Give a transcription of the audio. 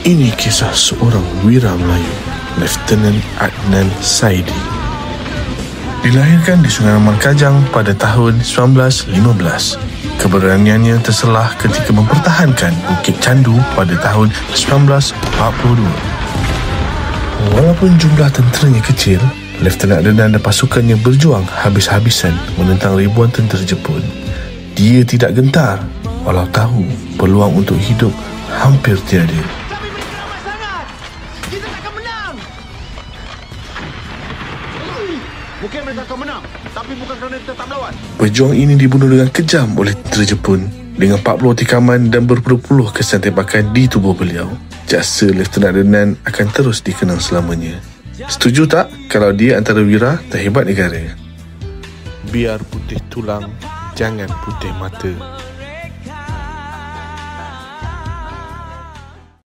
Ini kisah seorang wira Melayu, Lieutenant Adnan Saidi. Dilahirkan di Sungai Amal Kajang pada tahun 1915. Keberaniannya terselah ketika mempertahankan Bukit Candu pada tahun 1942. Walaupun jumlah tenteranya kecil, Lieutenant Adnan dan pasukannya berjuang habis-habisan menentang ribuan tentera Jepun. Dia tidak gentar, walau tahu peluang untuk hidup hampir tiada. Mungkin mereka akan menang, tapi bukan kerana kita tak melawan. Pejuang ini dibunuh dengan kejam oleh tentera Jepun dengan 40 tikaman dan berpuluh-puluh kesan tembakan di tubuh beliau. Jasa Lieutenant Adnan akan terus dikenang selamanya. Setuju tak kalau dia antara wira terhebat negara? Biar putih tulang, jangan putih mata.